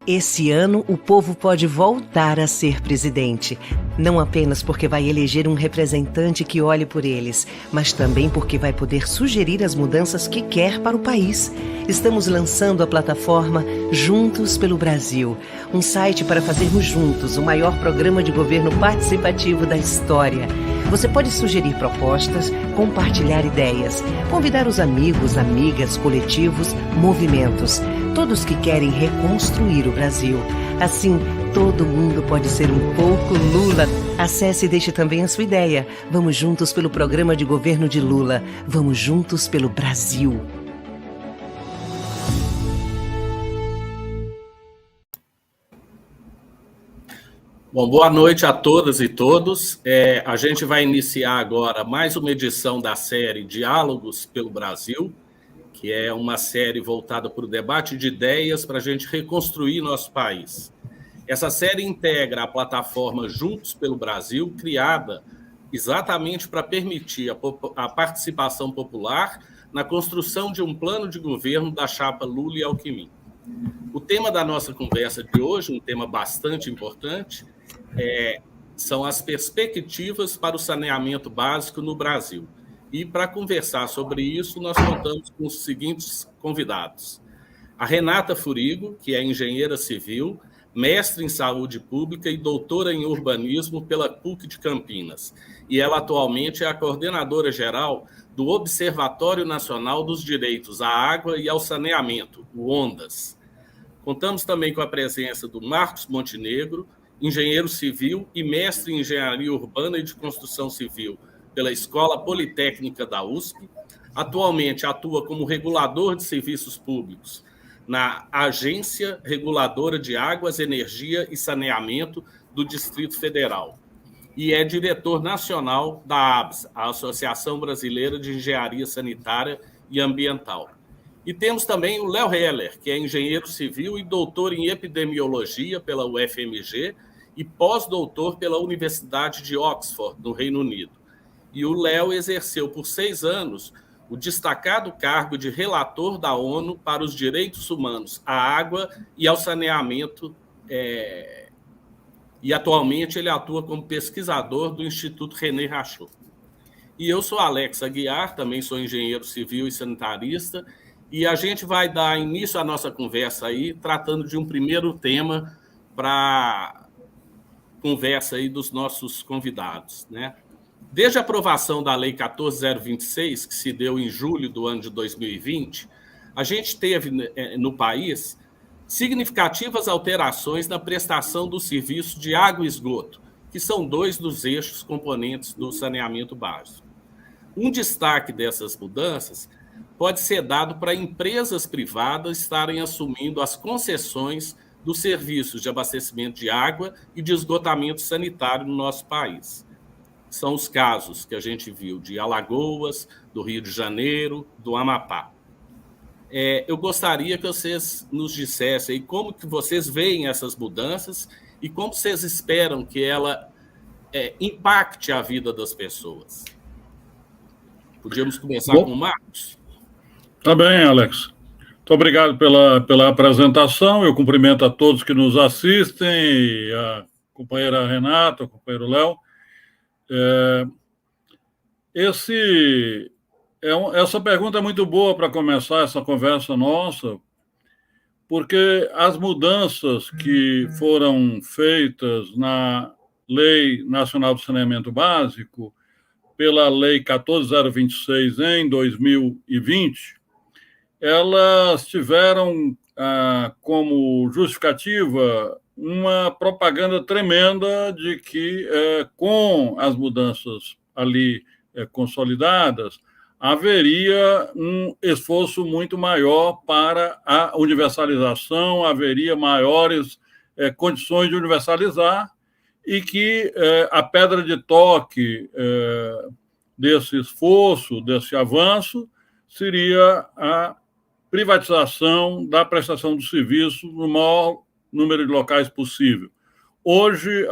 Esse ano, o povo pode voltar a ser presidente. Não apenas porque vai eleger um representante que olhe por eles, mas também porque vai poder sugerir as mudanças que quer para o país. Estamos lançando a plataforma Juntos pelo Brasil, um site para fazermos juntos o maior programa de governo participativo da história. Você pode sugerir propostas, compartilhar ideias, convidar os amigos, amigas, coletivos, movimentos, todos que querem reconstruir o Brasil. Assim, todo mundo pode ser um pouco Lula. Acesse e deixe também a sua ideia. Vamos juntos pelo programa de governo de Lula. Vamos juntos pelo Brasil. Bom, boa noite a todas e todos. A gente vai iniciar agora mais uma edição da série Diálogos pelo Brasil, que é uma série voltada para o debate de ideias para a gente reconstruir nosso país. Essa série integra a plataforma Juntos pelo Brasil, criada exatamente para permitir a participação popular na construção de um plano de governo da chapa Lula e Alckmin. O tema da nossa conversa de hoje, um tema bastante importante, são as perspectivas para o saneamento básico no Brasil. E para conversar sobre isso, nós contamos com os seguintes convidados. A Renata Furigo, que é engenheira civil, mestre em saúde pública e doutora em urbanismo pela PUC de Campinas. E ela atualmente é a coordenadora geral do Observatório Nacional dos Direitos à Água e ao Saneamento, o ONDAS. Contamos também com a presença do Marcos Montenegro, engenheiro civil e mestre em engenharia urbana e de construção civil pela Escola Politécnica da USP. Atualmente atua como regulador de serviços públicos na Agência Reguladora de Águas, Energia e Saneamento do Distrito Federal. E é diretor nacional da ABS, a Associação Brasileira de Engenharia Sanitária e Ambiental. E temos também o Léo Heller, que é engenheiro civil e doutor em epidemiologia pela UFMG e pós-doutor pela Universidade de Oxford, no Reino Unido. E o Léo exerceu por 6 anos o destacado cargo de relator da ONU para os direitos humanos à água e ao saneamento, e atualmente ele atua como pesquisador do Instituto René Rachot. E eu sou Alex Aguiar, também sou engenheiro civil e sanitarista, e a gente vai dar início à nossa conversa aí, tratando de um primeiro tema para conversa aí dos nossos convidados, né? Desde a aprovação da Lei 14.026, que se deu em julho do ano de 2020, a gente teve no país significativas alterações na prestação do serviço de água e esgoto, que são 2 dos eixos componentes do saneamento básico. Um destaque dessas mudanças pode ser dado para empresas privadas estarem assumindo as concessões dos serviços de abastecimento de água e de esgotamento sanitário no nosso país. São os casos que a gente viu de Alagoas, do Rio de Janeiro, do Amapá. Eu gostaria que vocês nos dissessem aí como que vocês veem essas mudanças e como vocês esperam que ela impacte a vida das pessoas. Podíamos começar com o Marcos? Tá bem, Alex. Muito obrigado pela apresentação. Eu cumprimento a todos que nos assistem, e a companheira Renata, o companheiro Léo. Essa pergunta é muito boa para começar essa conversa nossa, porque as mudanças que foram feitas na Lei Nacional do Saneamento Básico, pela Lei 14.026 em 2020, elas tiveram como justificativa uma propaganda tremenda de que, com as mudanças ali consolidadas, haveria um esforço muito maior para a universalização, haveria maiores condições de universalizar, e que a pedra de toque desse esforço, desse avanço, seria a privatização da prestação do serviço no maior número de locais possível. Hoje,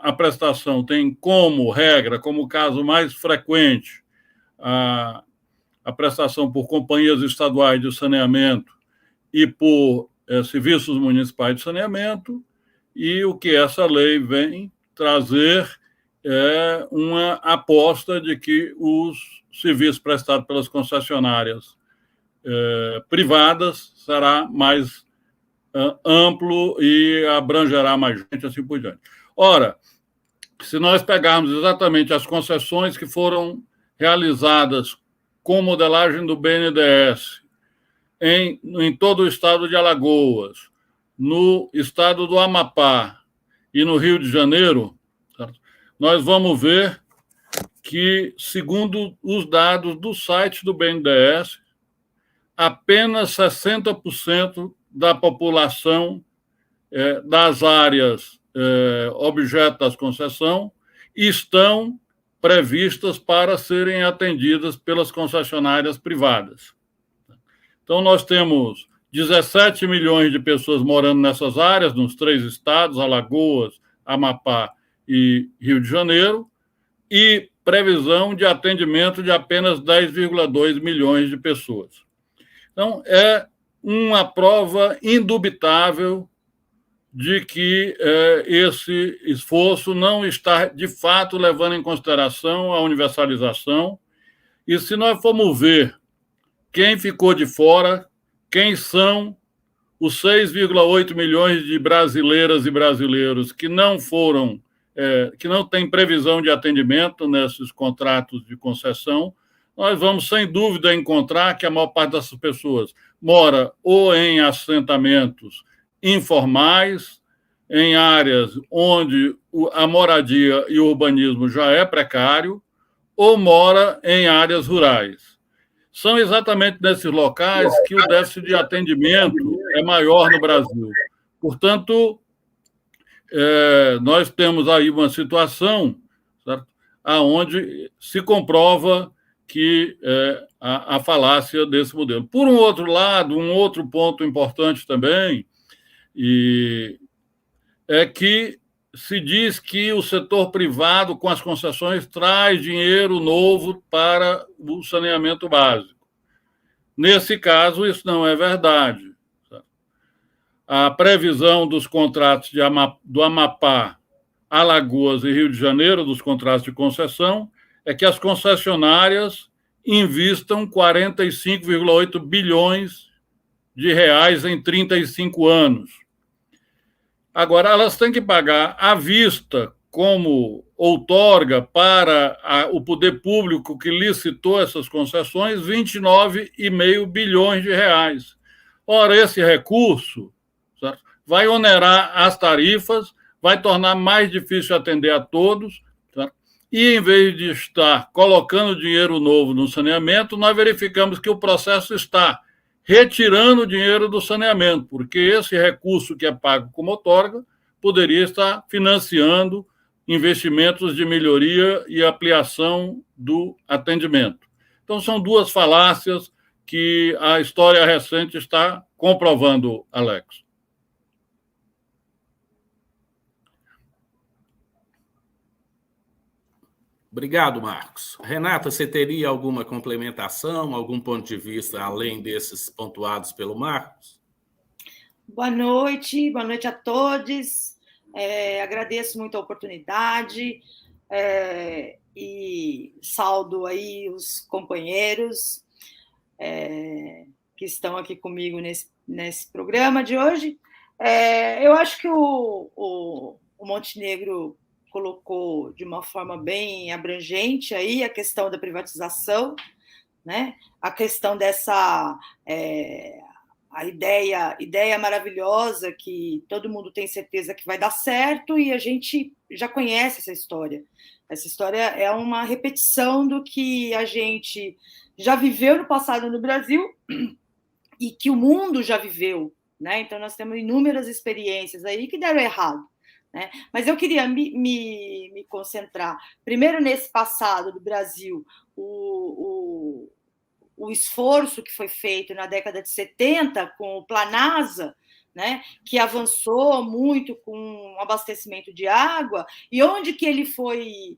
a prestação tem como regra, como caso mais frequente, a prestação por companhias estaduais de saneamento e por serviços municipais de saneamento, e o que essa lei vem trazer é uma aposta de que os serviços prestados pelas concessionárias privadas será mais amplo e abrangerá mais gente, assim por diante. Ora, se nós pegarmos exatamente as concessões que foram realizadas com modelagem do BNDES em todo o estado de Alagoas, no estado do Amapá e no Rio de Janeiro, certo? Nós vamos ver que, segundo os dados do site do BNDES, apenas 60% da população das áreas objeto das concessões estão previstas para serem atendidas pelas concessionárias privadas. Então, nós temos 17 milhões de pessoas morando nessas áreas, nos 3 estados, Alagoas, Amapá e Rio de Janeiro, e previsão de atendimento de apenas 10,2 milhões de pessoas. Então, é uma prova indubitável de que esse esforço não está, de fato, levando em consideração a universalização. E se nós formos ver quem ficou de fora, quem são os 6,8 milhões de brasileiras e brasileiros que não foram, que não têm previsão de atendimento nesses contratos de concessão, nós vamos, sem dúvida, encontrar que a maior parte dessas pessoas mora ou em assentamentos informais, em áreas onde a moradia e o urbanismo já é precário, ou mora em áreas rurais. São exatamente nesses locais que o déficit de atendimento é maior no Brasil. Portanto, nós temos aí uma situação, certo, onde se comprova que a falácia desse modelo. Por um outro lado, um outro ponto importante também, é que se diz que o setor privado, com as concessões, traz dinheiro novo para o saneamento básico. Nesse caso, isso não é verdade. A previsão dos contratos do Amapá, Alagoas e Rio de Janeiro, dos contratos de concessão, é que as concessionárias investam 45,8 bilhões de reais em 35 anos. Agora, elas têm que pagar à vista, como outorga para o poder público que licitou essas concessões, 29,5 bilhões de reais. Ora, esse recurso, certo, vai onerar as tarifas, vai tornar mais difícil atender a todos, certo? E, em vez de estar colocando dinheiro novo no saneamento, nós verificamos que o processo está retirando o dinheiro do saneamento, porque esse recurso que é pago como outorga poderia estar financiando investimentos de melhoria e ampliação do atendimento. Então, são duas falácias que a história recente está comprovando, Alex. Obrigado, Marcos. Renata, você teria alguma complementação, algum ponto de vista além desses pontuados pelo Marcos? Boa noite a todos. Agradeço muito a oportunidade e saúdo aí os companheiros que estão aqui comigo nesse programa de hoje. Eu acho que o Montenegro colocou de uma forma bem abrangente aí a questão da privatização, né? A questão dessa a ideia maravilhosa que todo mundo tem certeza que vai dar certo, e a gente já conhece essa história. Essa história é uma repetição do que a gente já viveu no passado no Brasil e que o mundo já viveu, né? Então, nós temos inúmeras experiências aí que deram errado, né? Mas eu queria me concentrar primeiro nesse passado do Brasil, o esforço que foi feito na década de 70 com o Planasa, né, que avançou muito com o abastecimento de água, e onde que ele foi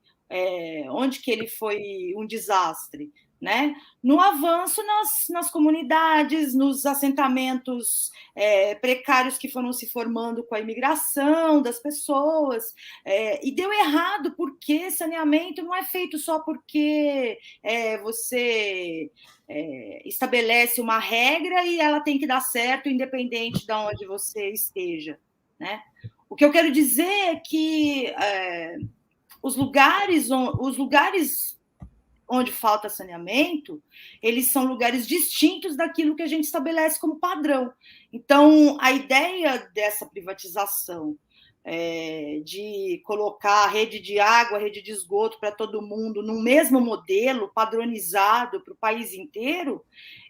um desastre, né, no avanço nas comunidades, nos assentamentos precários que foram se formando com a imigração das pessoas, e deu errado porque saneamento não é feito só porque você estabelece uma regra e ela tem que dar certo independente de onde você esteja, né? O que eu quero dizer é que os lugares onde falta saneamento, eles são lugares distintos daquilo que a gente estabelece como padrão. Então, a ideia dessa privatização, de colocar rede de água, rede de esgoto para todo mundo no mesmo modelo, padronizado para o país inteiro,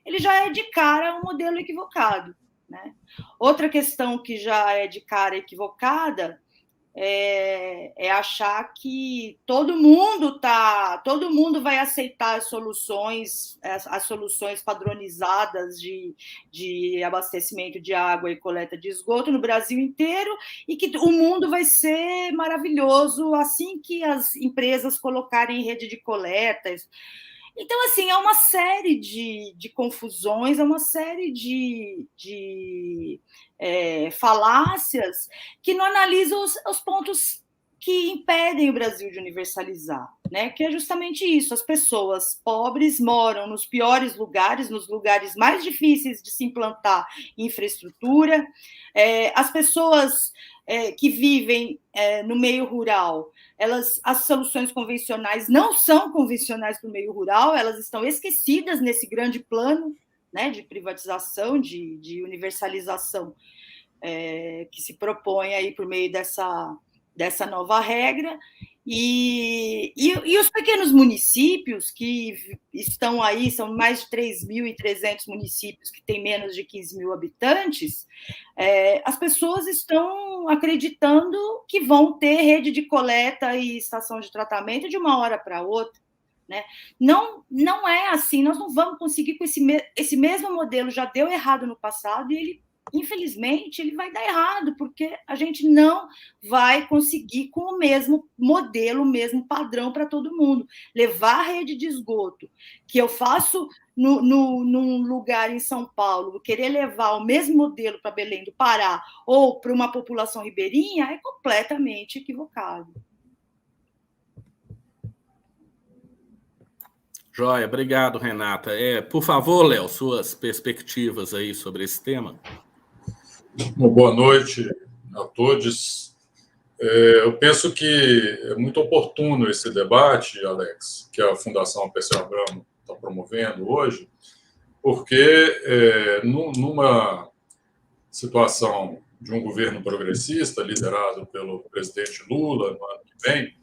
ele já é de cara um modelo equivocado, né? Outra questão que já é de cara equivocada é achar que todo mundo vai aceitar as soluções padronizadas de abastecimento de água e coleta de esgoto no Brasil inteiro e que o mundo vai ser maravilhoso assim que as empresas colocarem rede de coletas. Então, assim, é uma série de confusões, é uma série de falácias que não analisam os pontos que impedem o Brasil de universalizar, né? Que é justamente isso, as pessoas pobres moram nos piores lugares, nos lugares mais difíceis de se implantar infraestrutura, as pessoas que vivem no meio rural, as soluções convencionais não são convencionais para o meio rural, elas estão esquecidas nesse grande plano, né, de privatização, de universalização que se propõe aí por meio dessa nova regra. E os pequenos municípios que estão aí, são mais de 3.300 municípios que têm menos de 15 mil habitantes, as pessoas estão acreditando que vão ter rede de coleta e estação de tratamento de uma hora para outra, né? Não é assim, nós não vamos conseguir com esse mesmo modelo, já deu errado no passado e ele, infelizmente, ele vai dar errado, porque a gente não vai conseguir com o mesmo modelo, o mesmo padrão para todo mundo. Levar a rede de esgoto, que eu faço num lugar em São Paulo, querer levar o mesmo modelo para Belém do Pará ou para uma população ribeirinha é completamente equivocado. Joia, obrigado, Renata. Por favor, Léo, suas perspectivas aí sobre esse tema. Boa noite a todos. Eu penso que é muito oportuno esse debate, Alex, que a Fundação Perseu Abramo está promovendo hoje, porque numa situação de um governo progressista, liderado pelo presidente Lula no ano que vem,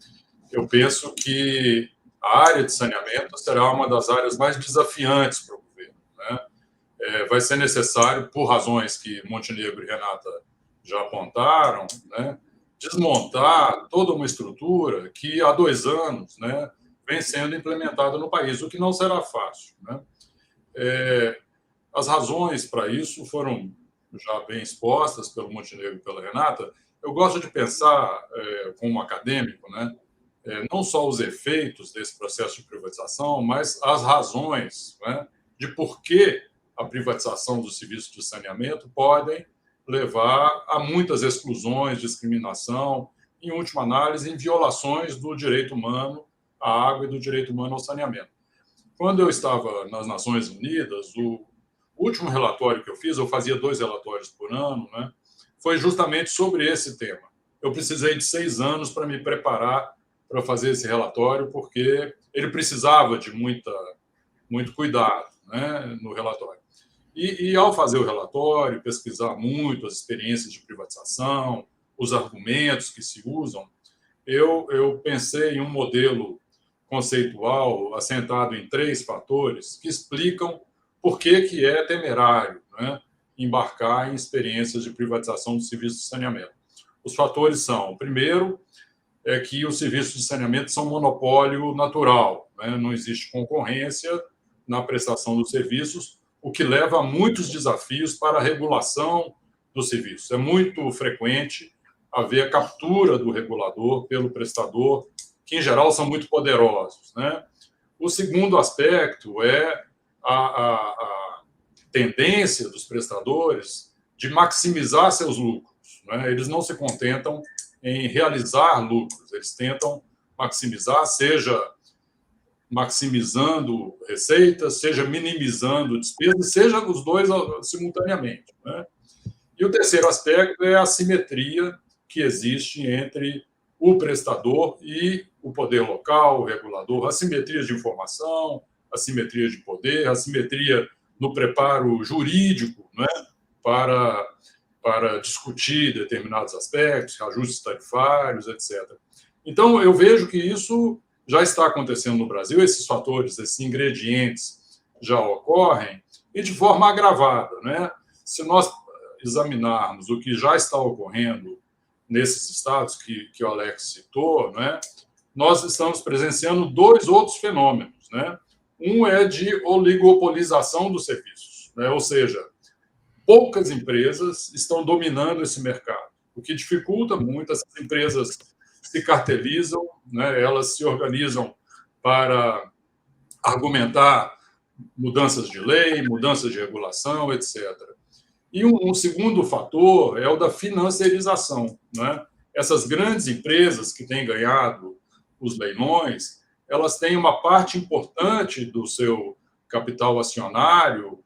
eu penso que a área de saneamento será uma das áreas mais desafiantes para o governo, né? Vai ser necessário, por razões que Montenegro e Renata já apontaram, né, desmontar toda uma estrutura que há 2 anos, né, vem sendo implementada no país, o que não será fácil, né? As razões para isso foram já bem expostas pelo Montenegro e pela Renata. Eu gosto de pensar, como acadêmico, né, não só os efeitos desse processo de privatização, mas as razões, né, de por que a privatização dos serviços de saneamento podem levar a muitas exclusões, discriminação, em última análise, em violações do direito humano à água e do direito humano ao saneamento. Quando eu estava nas Nações Unidas, o último relatório que eu fiz, eu fazia 2 relatórios por ano, né, foi justamente sobre esse tema. Eu precisei de 6 anos para me preparar para fazer esse relatório, porque ele precisava de muito cuidado, né, no relatório. E ao fazer o relatório, pesquisar muito as experiências de privatização, os argumentos que se usam, eu pensei em um modelo conceitual assentado em 3 fatores que explicam por que é temerário, né, embarcar em experiências de privatização do serviço de saneamento. Os fatores são, o primeiro, é que os serviços de saneamento são monopólio natural, né, não existe concorrência na prestação dos serviços, o que leva a muitos desafios para a regulação dos serviços. É muito frequente haver a captura do regulador pelo prestador, que, em geral, são muito poderosos, né? O segundo aspecto é a tendência dos prestadores de maximizar seus lucros, né? Eles não se contentam em realizar lucros, eles tentam maximizar, seja maximizando receitas, seja minimizando despesas, seja os dois simultaneamente, né? E o terceiro aspecto é a assimetria que existe entre o prestador e o poder local, o regulador, assimetria de informação, assimetria de poder, assimetria no preparo jurídico, né, para discutir determinados aspectos, ajustes tarifários, etc. Então, eu vejo que isso já está acontecendo no Brasil, esses fatores, esses ingredientes já ocorrem, e de forma agravada, né? Se nós examinarmos o que já está ocorrendo nesses estados que o Alex citou, né, nós estamos presenciando dois outros fenômenos, né? Um é de oligopolização dos serviços, né? Ou seja, poucas empresas estão dominando esse mercado, o que dificulta muito. Essas empresas se cartelizam, né? Elas se organizam para argumentar mudanças de lei, mudanças de regulação, etc. E um segundo fator é o da financiarização, né? Essas grandes empresas que têm ganhado os leilões, elas têm uma parte importante do seu capital acionário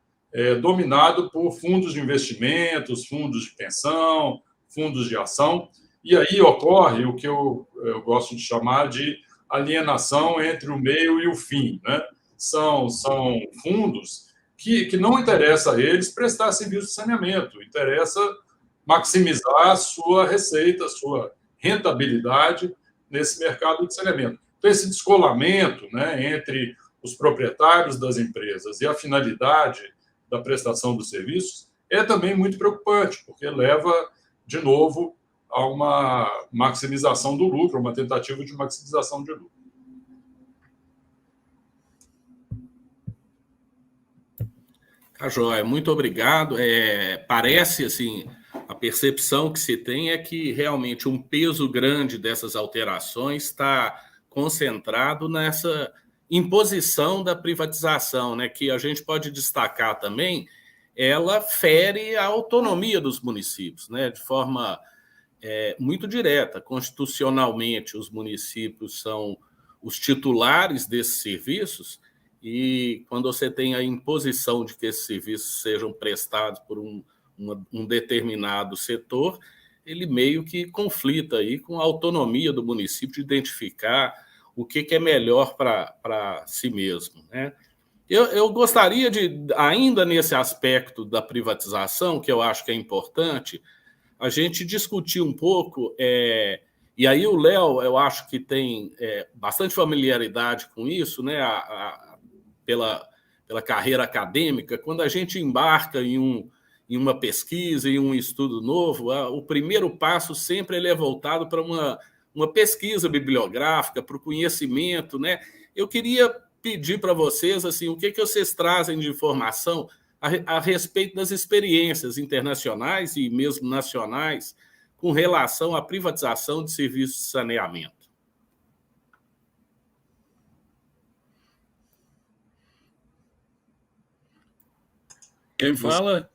dominado por fundos de investimentos, fundos de pensão, fundos de ação, e aí ocorre o que eu gosto de chamar de alienação entre o meio e o fim, né? São fundos que não interessa a eles prestar serviço de saneamento, interessa maximizar a sua receita, a sua rentabilidade nesse mercado de saneamento. Então, esse descolamento, né, entre os proprietários das empresas e a finalidade da prestação dos serviços é também muito preocupante, porque leva, de novo, a uma maximização do lucro, uma tentativa de maximização de lucro. Tá joia, muito obrigado. Parece, assim, a percepção que se tem é que realmente um peso grande dessas alterações está concentrado nessa imposição da privatização, né, que a gente pode destacar também, ela fere a autonomia dos municípios, né, de forma muito direta. Constitucionalmente, os municípios são os titulares desses serviços, e quando você tem a imposição de que esses serviços sejam prestados por um determinado setor, ele meio que conflita aí com a autonomia do município de identificar o que é melhor para si mesmo, né? Eu gostaria de, ainda nesse aspecto da privatização, que eu acho que é importante, a gente discutir um pouco, e aí o Léo, eu acho que tem bastante familiaridade com isso, né? Pela carreira acadêmica, quando a gente embarca em uma pesquisa, em um estudo novo, o primeiro passo sempre ele é voltado para uma pesquisa bibliográfica, para o conhecimento, né? Eu queria pedir para vocês assim, o que vocês trazem de informação a respeito das experiências internacionais e mesmo nacionais com relação à privatização de serviços de saneamento. Quem fala?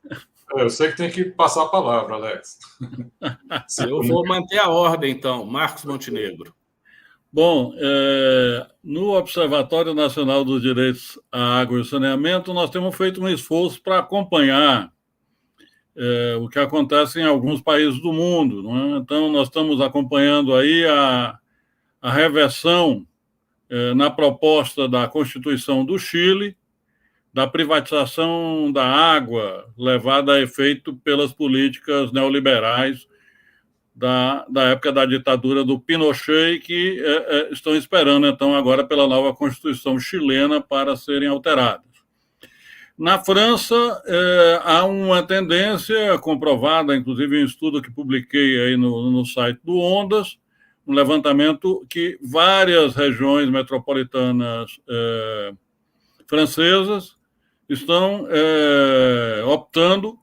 Eu sei que tem que passar a palavra, Alex. Eu vou manter a ordem, então. Marcos Montenegro. Bom, no Observatório Nacional dos Direitos à Água e Saneamento, nós temos feito um esforço para acompanhar o que acontece em alguns países do mundo, não é? Então, nós estamos acompanhando aí a reversão na proposta da Constituição do Chile, da privatização da água levada a efeito pelas políticas neoliberais da época da ditadura do Pinochet, que estão esperando, então, agora pela nova Constituição chilena para serem alteradas. Na França, há uma tendência comprovada, inclusive em um estudo que publiquei aí no site do Ondas, um levantamento que várias regiões metropolitanas francesas estão optando,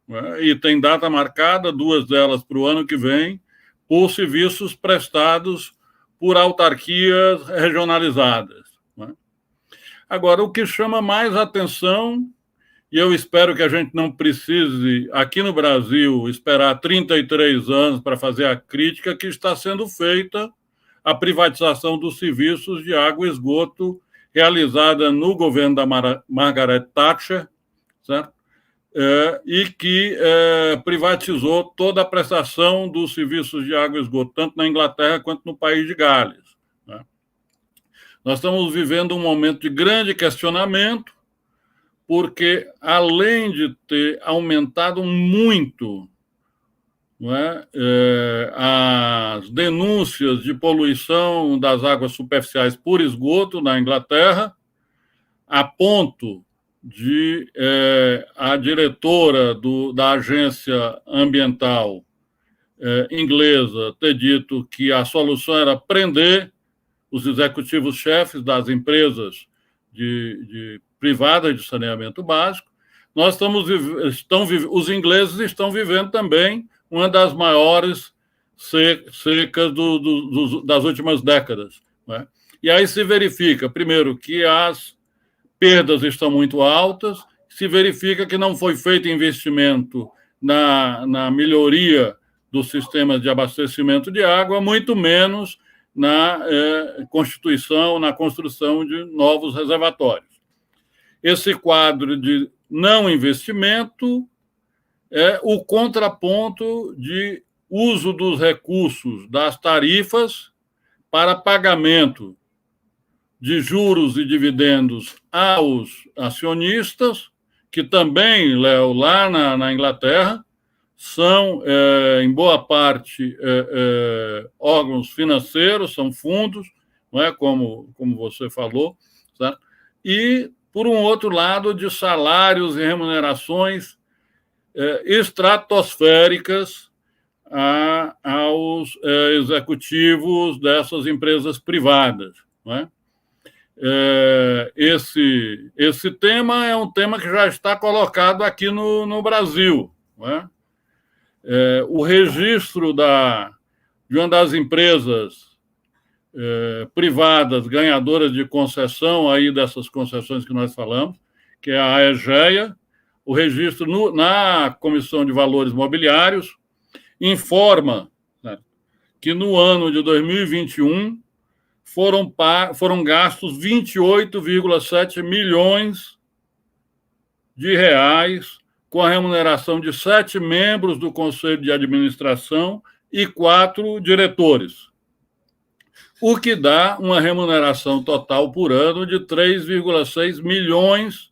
né, e tem data marcada, 2 delas para o ano que vem, por serviços prestados por autarquias regionalizadas, né? Agora, o que chama mais atenção, e eu espero que a gente não precise, aqui no Brasil, esperar 33 anos para fazer a crítica que está sendo feita à privatização dos serviços de água e esgoto realizada no governo da Margaret Thatcher, certo? E que privatizou toda a prestação dos serviços de água e esgoto, tanto na Inglaterra quanto no país de Gales. Né? Nós estamos vivendo um momento de grande questionamento, porque, além de ter aumentado muito, não é, as denúncias de poluição das águas superficiais por esgoto na Inglaterra, a ponto de a diretora da agência ambiental inglesa ter dito que a solução era prender os executivos-chefes das empresas privadas de saneamento básico. Os ingleses estão vivendo também uma das maiores secas das últimas décadas. Né? E aí se verifica, primeiro, que as perdas estão muito altas, se verifica que não foi feito investimento na melhoria dos sistemas de abastecimento de água, muito menos na construção de novos reservatórios. Esse quadro de não investimento é o contraponto de uso dos recursos das tarifas para pagamento de juros e dividendos aos acionistas, que também, Léo, lá na Inglaterra, são, em boa parte, órgãos financeiros, são fundos, não é, como você falou, certo? E, por um outro lado, de salários e remunerações estratosféricas aos executivos dessas empresas privadas. Não é? Esse tema é um tema que já está colocado aqui no Brasil. Não é? O registro de uma das empresas privadas ganhadoras de concessão, aí dessas concessões que nós falamos, que é a Aegea, o registro na Comissão de Valores Mobiliários, informa, né, que no ano de 2021 foram gastos 28,7 milhões de reais com a remuneração de 7 membros do Conselho de Administração e 4 diretores, o que dá uma remuneração total por ano de 3,6 milhões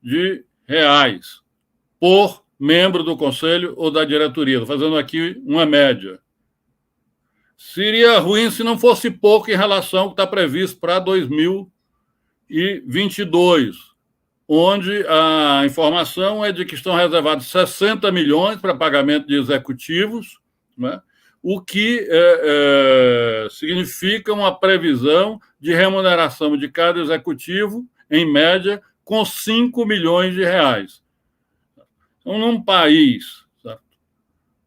de reais por membro do Conselho ou da diretoria. Estou fazendo aqui uma média. Seria ruim se não fosse pouco em relação ao que está previsto para 2022, onde a informação é de que estão reservados 60 milhões para pagamento de executivos, né? O que significa uma previsão de remuneração de cada executivo, em média, com 5 milhões de reais. Então, num país, certo,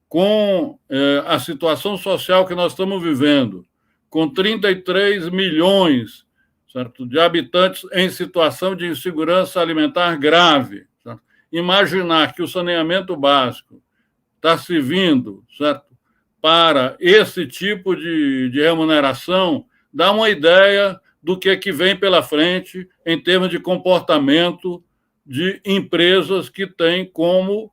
com a situação social que nós estamos vivendo, com 33 milhões, certo, de habitantes em situação de insegurança alimentar grave, certo? Imaginar que o saneamento básico está servindo, certo, para esse tipo de remuneração, dá uma ideia do que vem pela frente em termos de comportamento de empresas que têm como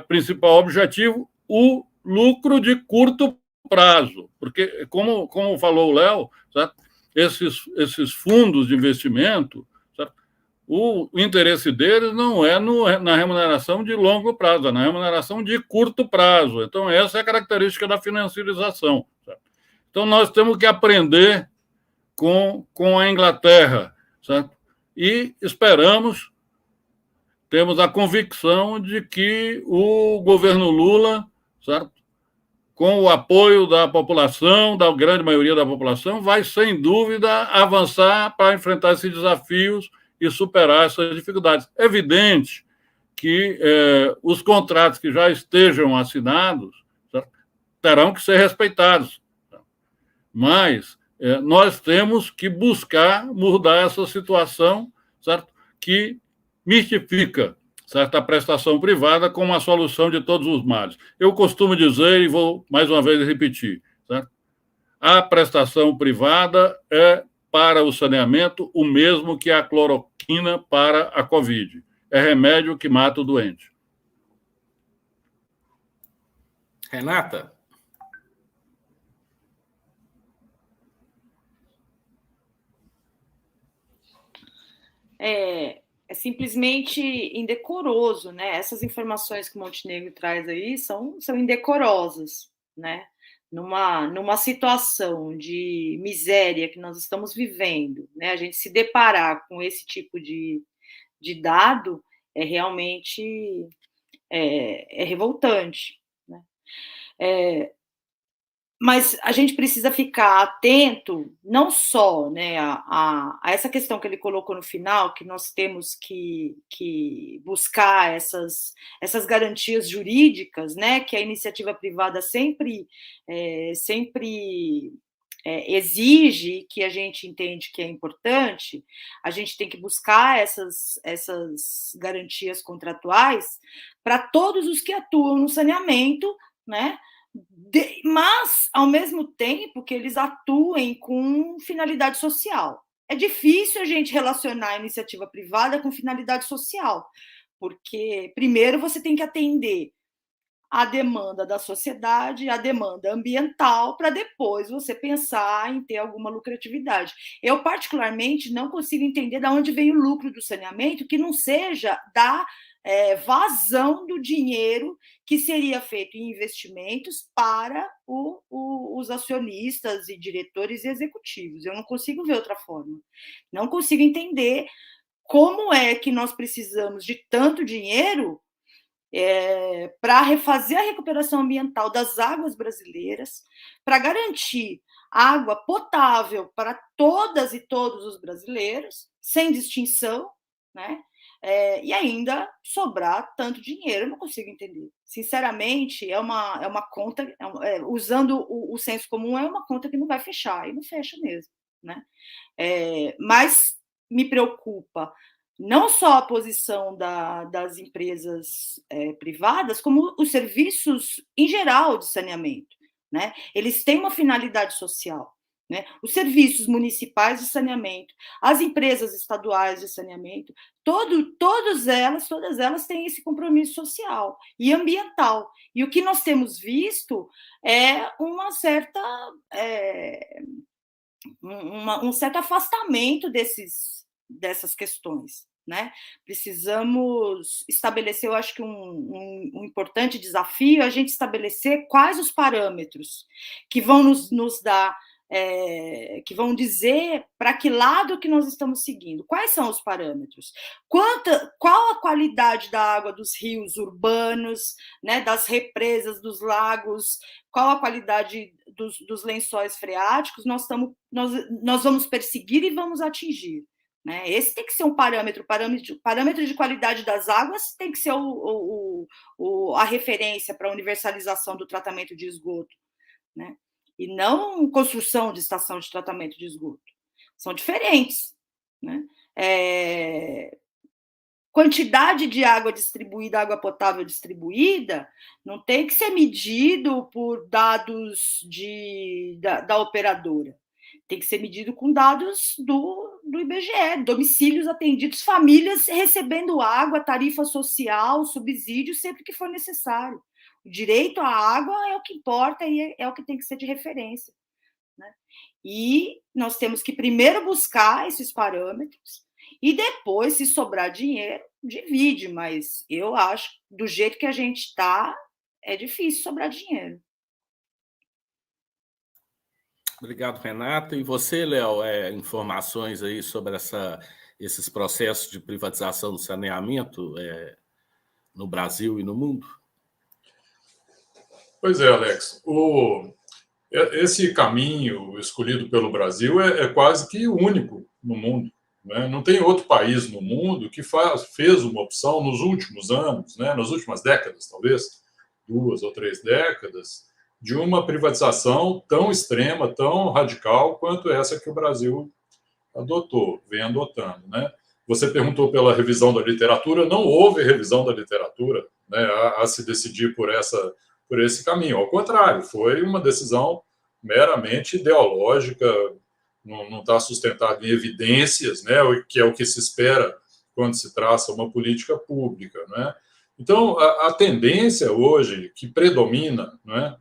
principal objetivo o lucro de curto prazo. Porque, como falou o Léo, certo? Esses fundos de investimento, certo? O interesse deles não é na remuneração de longo prazo, é na remuneração de curto prazo. Então, essa é a característica da financiarização. Certo? Então, nós temos que aprender com a Inglaterra, certo? E temos a convicção de que o governo Lula, certo, com o apoio da população, da grande maioria da população, vai, sem dúvida, avançar para enfrentar esses desafios e superar essas dificuldades. É evidente que os contratos que já estejam assinados, certo, terão que ser respeitados. Mas nós temos que buscar mudar essa situação, certo? Que mistifica, certo? A prestação privada como a solução de todos os males. Eu costumo dizer, e vou mais uma vez repetir, certo? A prestação privada é para o saneamento o mesmo que a cloroquina para a Covid. É remédio que mata o doente. Renata? É simplesmente indecoroso, né? Essas informações que o Montenegro traz aí são indecorosas, né? Numa situação de miséria que nós estamos vivendo, né? A gente se deparar com esse tipo de dado é realmente revoltante, né? Mas a gente precisa ficar atento não só, né, a essa questão que ele colocou no final, que nós temos que buscar essas garantias jurídicas, né, que a iniciativa privada sempre exige, que a gente entende que é importante. A gente tem que buscar essas garantias contratuais para todos os que atuam no saneamento, né? Mas, ao mesmo tempo, que eles atuem com finalidade social. É difícil a gente relacionar a iniciativa privada com finalidade social, porque, primeiro, você tem que atender a demanda da sociedade, a demanda ambiental, para depois você pensar em ter alguma lucratividade. Eu, particularmente, não consigo entender de onde vem o lucro do saneamento, que não seja da vazão do dinheiro que seria feito em investimentos para os acionistas e diretores e executivos. Eu não consigo ver outra forma. Não consigo entender como é que nós precisamos de tanto dinheiro para refazer a recuperação ambiental das águas brasileiras, para garantir água potável para todas e todos os brasileiros, sem distinção, né? E ainda sobrar tanto dinheiro. Eu não consigo entender. Sinceramente, é uma conta, usando o senso comum, é uma conta que não vai fechar, e não fecha mesmo, né? Mas me preocupa não só a posição das empresas privadas, como os serviços em geral de saneamento, né? Eles têm uma finalidade social, né? Os serviços municipais de saneamento, as empresas estaduais de saneamento, todas elas têm esse compromisso social e ambiental. E o que nós temos visto é um certo afastamento dessas questões, né? Precisamos estabelecer, eu acho que um importante desafio é a gente estabelecer quais os parâmetros que vão nos dar, que vão dizer para que lado que nós estamos seguindo. Quais são os parâmetros? Qual a qualidade da água dos rios urbanos, né, das represas, dos lagos? Qual a qualidade dos lençóis freáticos? Nós vamos perseguir e vamos atingir, né? Esse tem que ser um parâmetro de qualidade das águas, tem que ser a referência para a universalização do tratamento de esgoto, né? E não construção de estação de tratamento de esgoto. São diferentes, né? Quantidade de água distribuída, água potável distribuída, não tem que ser medido por dados da operadora. Tem que ser medido com dados do IBGE, domicílios atendidos, famílias recebendo água, tarifa social, subsídio, sempre que for necessário. O direito à água é o que importa e é o que tem que ser de referência, né? E nós temos que primeiro buscar esses parâmetros e depois, se sobrar dinheiro, divide. Mas eu acho que do jeito que a gente está, é difícil sobrar dinheiro. Obrigado, Renata. E você, Léo, informações aí sobre esses processos de privatização do saneamento no Brasil e no mundo? Pois é, Alex. Esse caminho escolhido pelo Brasil é quase que único no mundo, né? Não tem outro país no mundo que fez uma opção nos últimos anos, né? Nas últimas décadas, talvez, 2 ou 3 décadas, de uma privatização tão extrema, tão radical quanto essa que o Brasil vem adotando, né? Você perguntou pela revisão da literatura, não houve revisão da literatura, né, a se decidir por esse caminho. Ao contrário, foi uma decisão meramente ideológica, não está sustentado em evidências, né, que é o que se espera quando se traça uma política pública, né? Então, a tendência hoje que predomina, né,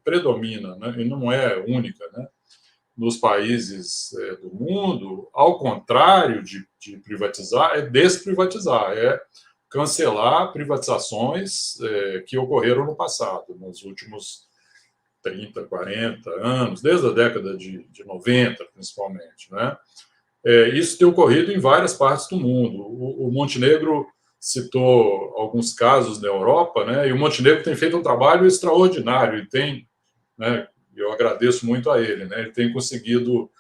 e não é única, né, nos países do mundo, ao contrário de privatizar, é desprivatizar, é cancelar privatizações que ocorreram no passado, nos últimos 30, 40 anos, desde a década de 90, principalmente, né? Isso tem ocorrido em várias partes do mundo. O Montenegro citou alguns casos na Europa, né? E o Montenegro tem feito um trabalho extraordinário e tem, né, eu agradeço muito a ele, né? Ele tem conseguido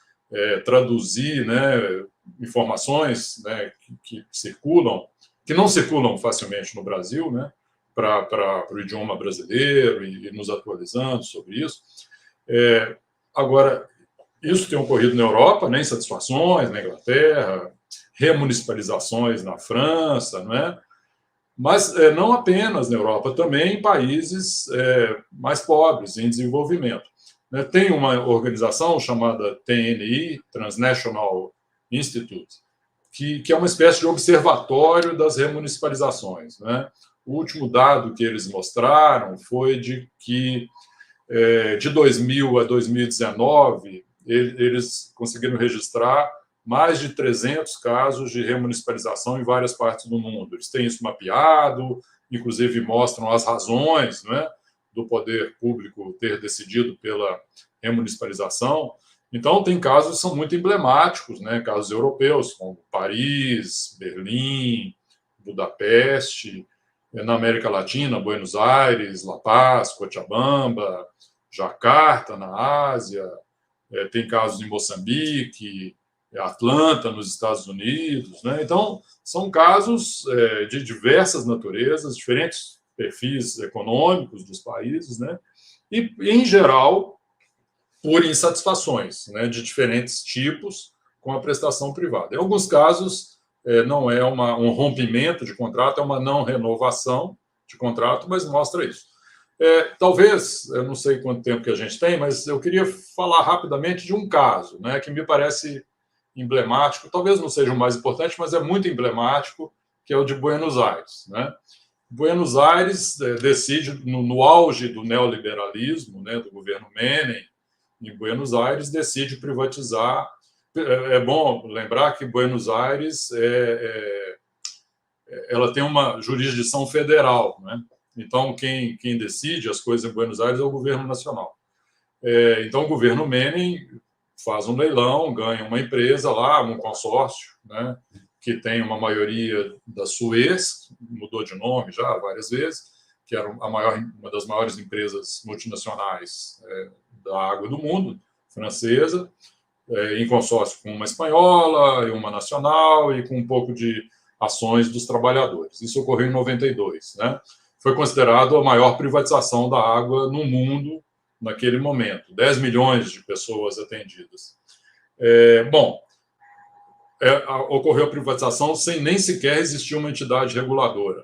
traduzir, né, informações, né, que circulam, que não circulam facilmente no Brasil, né, para o idioma brasileiro e nos atualizando sobre isso. Agora, isso tem ocorrido na Europa, né, insatisfações na Inglaterra, remunicipalizações na França, né? Mas não apenas na Europa, também em países mais pobres, em desenvolvimento. Tem uma organização chamada TNI, Transnational Institute, que é uma espécie de observatório das remunicipalizações, né? O último dado que eles mostraram foi de que, de 2000 a 2019, eles conseguiram registrar mais de 300 casos de remunicipalização em várias partes do mundo. Eles têm isso mapeado, inclusive mostram as razões, né, do poder público ter decidido pela remunicipalização. Então, tem casos que são muito emblemáticos, né, casos europeus, como Paris, Berlim, Budapeste, na América Latina, Buenos Aires, La Paz, Cochabamba, Jacarta, na Ásia, tem casos em Moçambique, Atlanta, nos Estados Unidos, né? Então, são casos de diversas naturezas, diferentes perfis econômicos dos países, né? E, em geral, por insatisfações, né, de diferentes tipos com a prestação privada. Em alguns casos, não é um rompimento de contrato, é uma não renovação de contrato, mas mostra isso. Talvez, eu não sei quanto tempo que a gente tem, mas eu queria falar rapidamente de um caso, né, que me parece emblemático, talvez não seja o mais importante, mas é muito emblemático, que é o de Buenos Aires, né? Buenos Aires decide, no auge do neoliberalismo, né, do governo Menem, em Buenos Aires, decide privatizar. É bom lembrar que Buenos Aires ela tem uma jurisdição federal, né? Então, quem decide as coisas em Buenos Aires é o governo nacional. Então, o governo Menem faz um leilão, ganha uma empresa lá, um consórcio, né, que tem uma maioria da Suez, mudou de nome já várias vezes, que era uma das maiores empresas multinacionais da água do mundo, francesa, em consórcio com uma espanhola e uma nacional e com um pouco de ações dos trabalhadores. Isso ocorreu em 92, né? Foi considerado a maior privatização da água no mundo naquele momento. 10 milhões de pessoas atendidas. Ocorreu a privatização sem nem sequer existir uma entidade reguladora.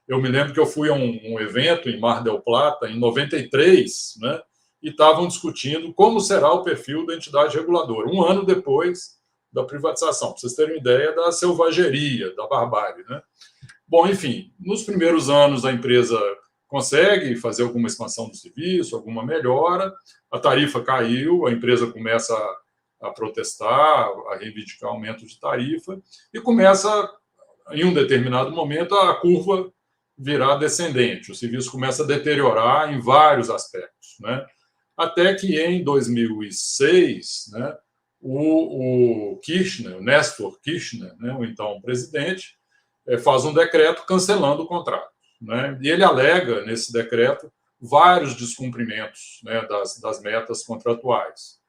Eu me lembro que eu fui a um evento em Mar del Plata, em 93, né, e estavam discutindo como será o perfil da entidade reguladora, um ano depois da privatização, para vocês terem uma ideia da selvageria, da barbárie, né? Bom, enfim, nos primeiros anos a empresa consegue fazer alguma expansão do serviço, alguma melhora, a tarifa caiu, a empresa começa a protestar, a reivindicar aumento de tarifa, e começa, em um determinado momento, a curva virar descendente, o serviço começa a deteriorar em vários aspectos, né? Até que em 2006, né, o Kirchner, o Néstor Kirchner, né, o então presidente, faz um decreto cancelando o contrato, né? E ele alega, nesse decreto, vários descumprimentos, né, das metas contratuais.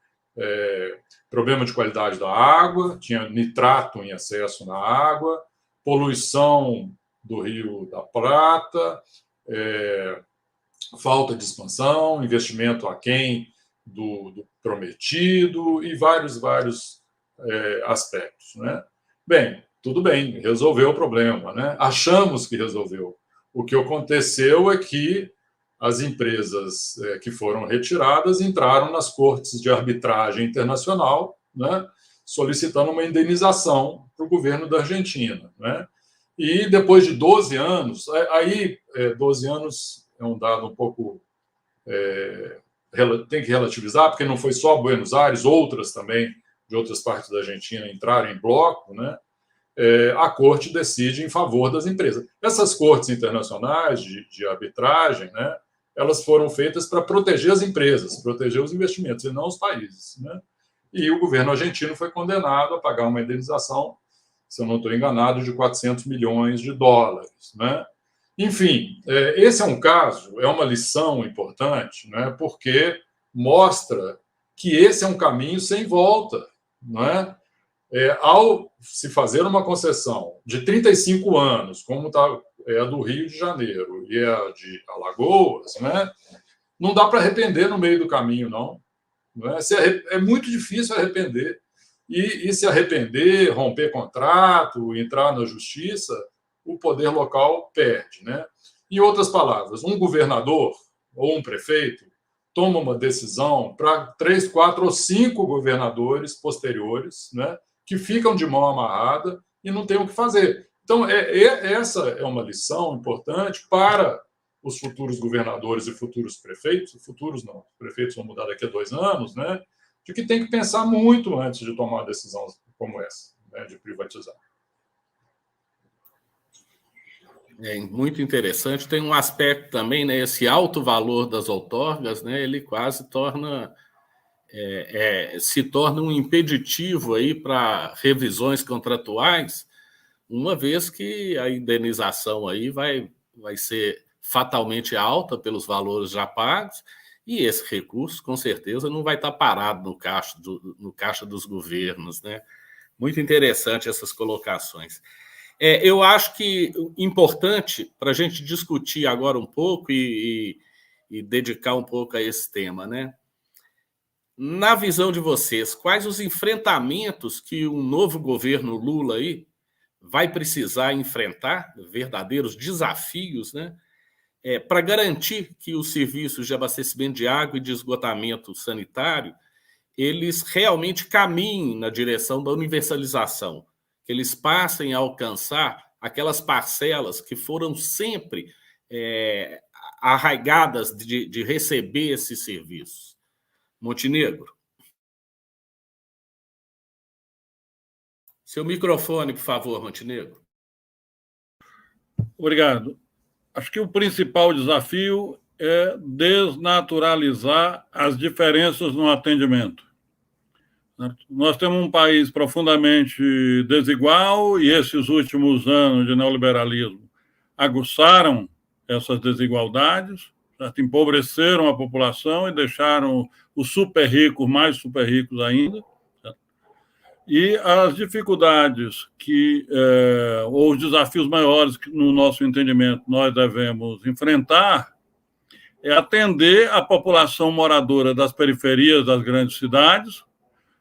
Problema de qualidade da água, tinha nitrato em excesso na água, poluição do Rio da Prata, falta de expansão, investimento aquém do prometido e vários aspectos, né? Bem, tudo bem, resolveu o problema, né? Achamos que resolveu. O que aconteceu é que as empresas que foram retiradas entraram nas cortes de arbitragem internacional, né, solicitando uma indenização para o governo da Argentina, né? E depois de 12 anos, 12 anos é um dado um pouco... tem que relativizar, porque não foi só Buenos Aires, outras também, de outras partes da Argentina, entraram em bloco, né? A corte decide em favor das empresas. Essas cortes internacionais de arbitragem, né, elas foram feitas para proteger as empresas, proteger os investimentos, e não os países, né? E o governo argentino foi condenado a pagar uma indenização, se eu não estou enganado, de 400 milhões de dólares, né? Enfim, esse é um caso, é uma lição importante, né, porque mostra que esse é um caminho sem volta, não é? Ao se fazer uma concessão de 35 anos, como é a do Rio de Janeiro e a de Alagoas, né, não dá para arrepender no meio do caminho, não. É muito difícil arrepender. E se arrepender, romper contrato, entrar na justiça, o poder local perde, né? Em outras palavras, um governador ou um prefeito toma uma decisão para 3, 4 ou 5 governadores posteriores, né, que ficam de mão amarrada e não têm o que fazer. Então, essa é uma lição importante para os futuros governadores e futuros prefeitos. Futuros não, os prefeitos vão mudar daqui a 2 anos, né, de que tem que pensar muito antes de tomar uma decisão como essa, né, de privatizar. Muito interessante. Tem um aspecto também, né? Esse alto valor das outorgas, né? Ele quase se torna um impeditivo aí para revisões contratuais, uma vez que a indenização aí vai ser fatalmente alta pelos valores já pagos, e esse recurso, com certeza, não vai estar parado no caixa dos governos, né? Muito interessante essas colocações. Eu acho que importante para a gente discutir agora um pouco e dedicar um pouco a esse tema, né? Na visão de vocês, quais os enfrentamentos que um novo governo Lula aí vai precisar enfrentar, verdadeiros desafios, né? Para garantir que os serviços de abastecimento de água e de esgotamento sanitário eles realmente caminhem na direção da universalização, que eles passem a alcançar aquelas parcelas que foram sempre arraigadas de receber esses serviços. Montenegro. Seu microfone, por favor, Montenegro. Obrigado. Acho que o principal desafio é desnaturalizar as diferenças no atendimento. Nós temos um país profundamente desigual e esses últimos anos de neoliberalismo aguçaram essas desigualdades, certo? Empobreceram a população e deixaram os super ricos mais super ricos ainda. Certo? E as dificuldades ou os desafios maiores que, no nosso entendimento, nós devemos enfrentar é atender a população moradora das periferias das grandes cidades,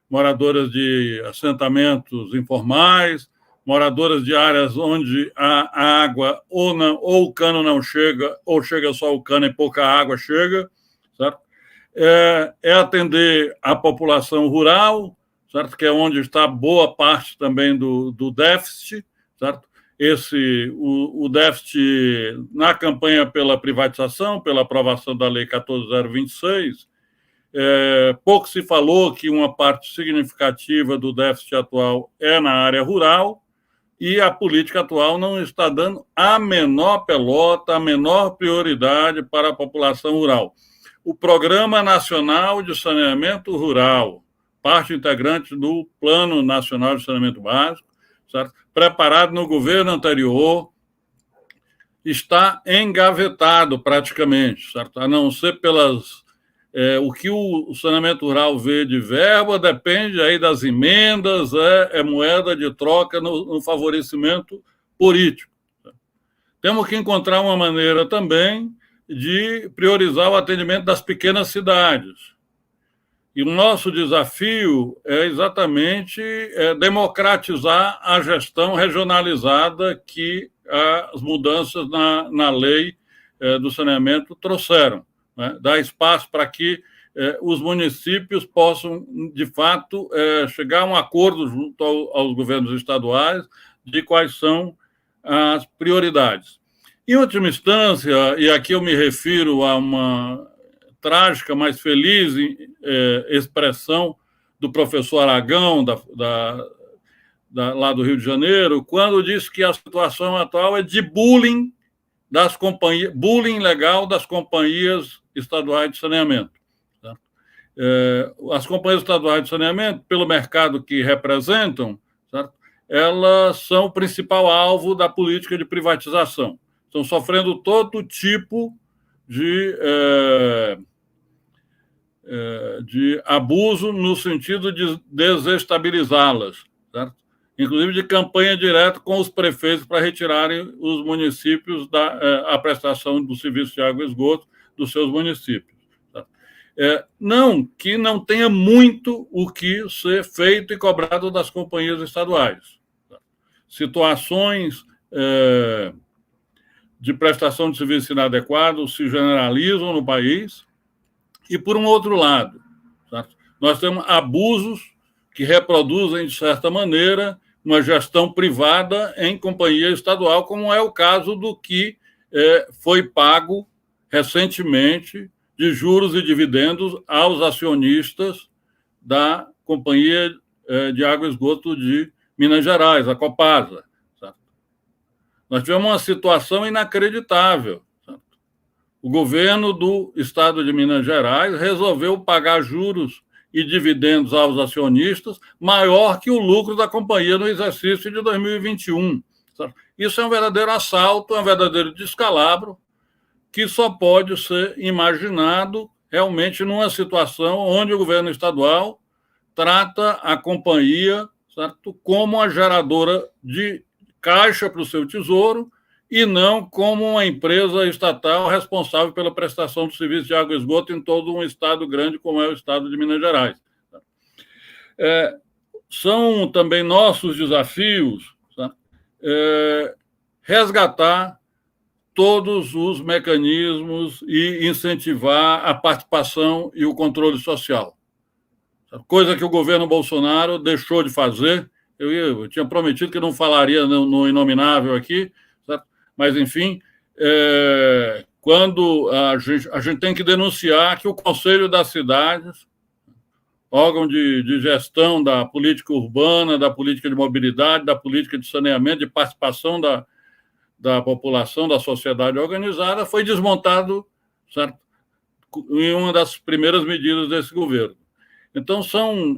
moradoras de assentamentos informais, moradoras de áreas onde a água ou o cano não chega, ou chega só o cano e pouca água chega, certo? Atender a população rural, certo? Que é onde está boa parte também do déficit, certo? O déficit na campanha pela privatização, pela aprovação da Lei 14.026, pouco se falou que uma parte significativa do déficit atual é na área rural e a política atual não está dando a menor pelota, a menor prioridade para a população rural. O Programa Nacional de Saneamento Rural, parte integrante do Plano Nacional de Saneamento Básico, certo? Preparado no governo anterior, está engavetado praticamente, certo? A não ser pelas... o que o saneamento rural vê de verba depende aí das emendas, é moeda de troca no favorecimento político. Temos que encontrar uma maneira também de priorizar o atendimento das pequenas cidades. E o nosso desafio é exatamente democratizar a gestão regionalizada que as mudanças na lei do saneamento trouxeram, né? Dar espaço para que os municípios possam, de fato, chegar a um acordo junto aos governos estaduais de quais são as prioridades. Em última instância, e aqui eu me refiro a uma trágica, mas feliz expressão do professor Aragão, lá do Rio de Janeiro, quando disse que a situação atual é de bullying legal das companhias estaduais de saneamento. Tá? As companhias estaduais de saneamento, pelo mercado que representam, certo? Elas são o principal alvo da política de privatização. Estão sofrendo todo tipo de abuso no sentido de desestabilizá-las, certo? Inclusive de campanha direta com os prefeitos para retirarem os municípios a prestação do serviço de água e esgoto dos seus municípios. Certo? Não que não tenha muito o que ser feito e cobrado das companhias estaduais. Certo? Situações de prestação de serviço inadequado se generalizam no país. E, por um outro lado, certo? Nós temos abusos que reproduzem, de certa maneira, uma gestão privada em companhia estadual, como é o caso do que foi pago recentemente de juros e dividendos aos acionistas da Companhia de Água e Esgoto de Minas Gerais, a Copasa. Certo? Nós tivemos uma situação inacreditável. O governo do estado de Minas Gerais resolveu pagar juros e dividendos aos acionistas maior que o lucro da companhia no exercício de 2021. Isso é um verdadeiro assalto, é um verdadeiro descalabro que só pode ser imaginado realmente numa situação onde o governo estadual trata a companhia, certo, como a geradora de caixa para o seu tesouro e não como uma empresa estatal responsável pela prestação do serviço de água e esgoto em todo um estado grande como é o estado de Minas Gerais. São também nossos desafios, tá? Resgatar todos os mecanismos e incentivar a participação e o controle social. Coisa que o governo Bolsonaro deixou de fazer. Eu tinha prometido que não falaria no inominável aqui, certo? Mas, enfim, quando a gente tem que denunciar que o Conselho das Cidades, órgão de gestão da política urbana, da política de mobilidade, da política de saneamento, de participação da população, da sociedade organizada, foi desmontado, certo? Em uma das primeiras medidas desse governo. Então, são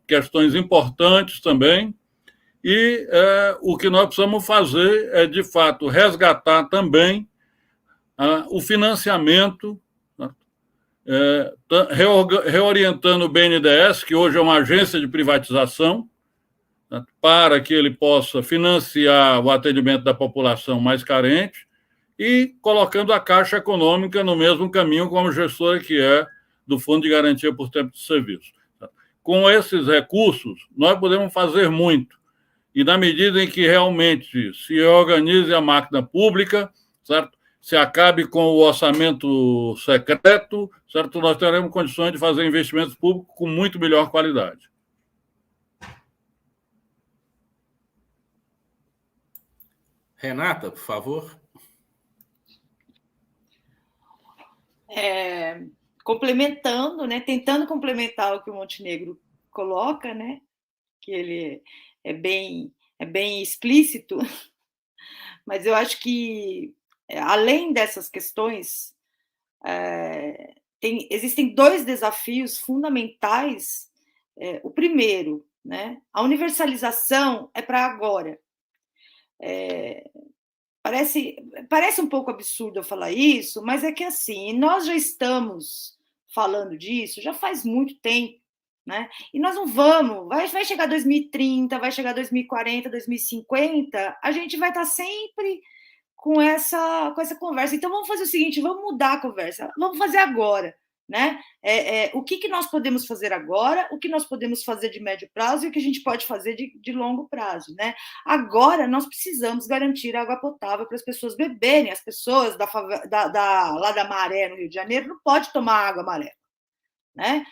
questões importantes também, e o que nós precisamos fazer é, de fato, resgatar também o financiamento, né? Reorientando o BNDES, que hoje é uma agência de privatização, né? Para que ele possa financiar o atendimento da população mais carente e colocando a Caixa Econômica no mesmo caminho como gestora que é do Fundo de Garantia por Tempo de Serviço. Com esses recursos, nós podemos fazer muito. E na medida em que realmente se organize a máquina pública, certo? Se acabe com o orçamento secreto, certo? Nós teremos condições de fazer investimentos públicos com muito melhor qualidade. Renata, por favor. Complementando, né? Tentando complementar o que o Montenegro coloca, né? Que ele é bem explícito, mas eu acho que, além dessas questões, existem dois desafios fundamentais. O primeiro, né, a universalização é para agora. Parece um pouco absurdo eu falar isso, mas é que assim, nós já estamos falando disso já faz muito tempo. Né? E nós não vamos, vai chegar 2030, vai chegar 2040, 2050, a gente vai estar sempre com essa conversa. Então, vamos fazer o seguinte, vamos mudar a conversa, vamos fazer agora, né? O que nós podemos fazer agora, o que nós podemos fazer de médio prazo e o que a gente pode fazer de longo prazo, né? Agora, nós precisamos garantir água potável para as pessoas beberem. As pessoas lá da Maré, no Rio de Janeiro, não pode tomar água amarela, né?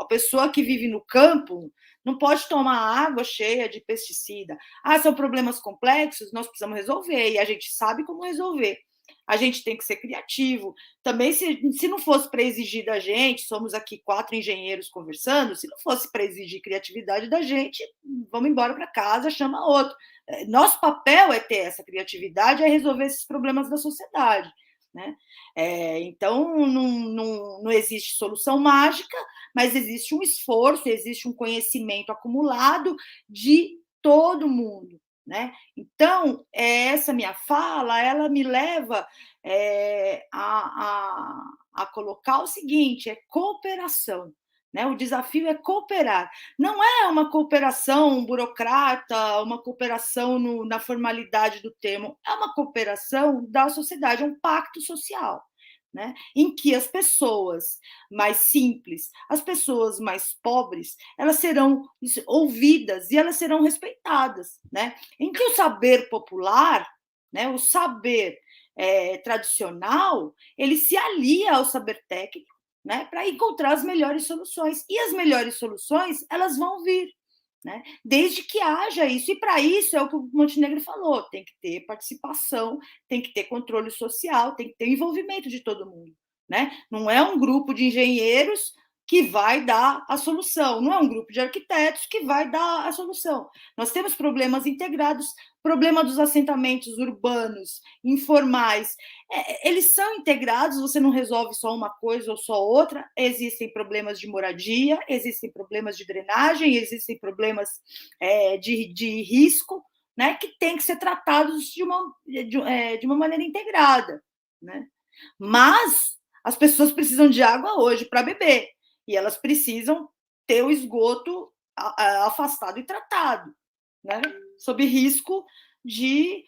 A pessoa que vive no campo não pode tomar água cheia de pesticida. São problemas complexos, nós precisamos resolver, e a gente sabe como resolver. A gente tem que ser criativo. Também, se não fosse para exigir da gente, somos aqui 4 engenheiros conversando, se não fosse para exigir criatividade da gente, vamos embora para casa, chama outro. Nosso papel é ter essa criatividade, é resolver esses problemas da sociedade, né? Então, não existe solução mágica, mas existe um esforço, existe um conhecimento acumulado de todo mundo, né? Então, essa minha fala, ela me leva a colocar o seguinte, cooperação, né? O desafio é cooperar. Não é uma cooperação burocrata, uma cooperação na formalidade do termo, é uma cooperação da sociedade, é um pacto social, né? Em que as pessoas mais simples, as pessoas mais pobres, elas serão ouvidas e elas serão respeitadas, né? Em que o saber popular, né, o saber tradicional, ele se alia ao saber técnico, né, para encontrar as melhores soluções. E as melhores soluções, elas vão vir, né, desde que haja isso. E para isso é o que o Montenegro falou, tem que ter participação, tem que ter controle social, tem que ter envolvimento de todo mundo, né? Não é um grupo de engenheiros que vai dar a solução, não é um grupo de arquitetos que vai dar a solução. Nós temos problemas integrados, problema dos assentamentos urbanos, informais, eles são integrados, você não resolve só uma coisa ou só outra, existem problemas de moradia, existem problemas de drenagem, existem problemas de risco, né, que tem que ser tratados de uma maneira integrada, né? Mas as pessoas precisam de água hoje para beber, e elas precisam ter o esgoto afastado e tratado, né? Sob risco de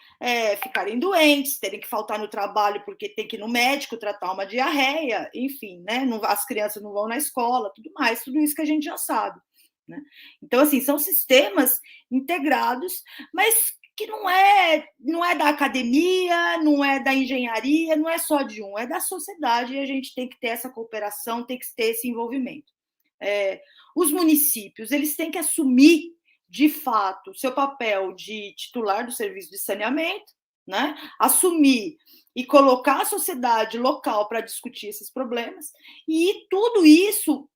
ficarem doentes, terem que faltar no trabalho porque tem que ir no médico tratar uma diarreia, enfim, né? As crianças não vão na escola, tudo mais, tudo isso que a gente já sabe, né? Então, assim, são sistemas integrados, mas que não é da academia, não é da engenharia, não é só de um, é da sociedade, e a gente tem que ter essa cooperação, tem que ter esse envolvimento. Os municípios, eles têm que assumir, de fato, seu papel de titular do serviço de saneamento, né? Assumir e colocar a sociedade local para discutir esses problemas, e tudo isso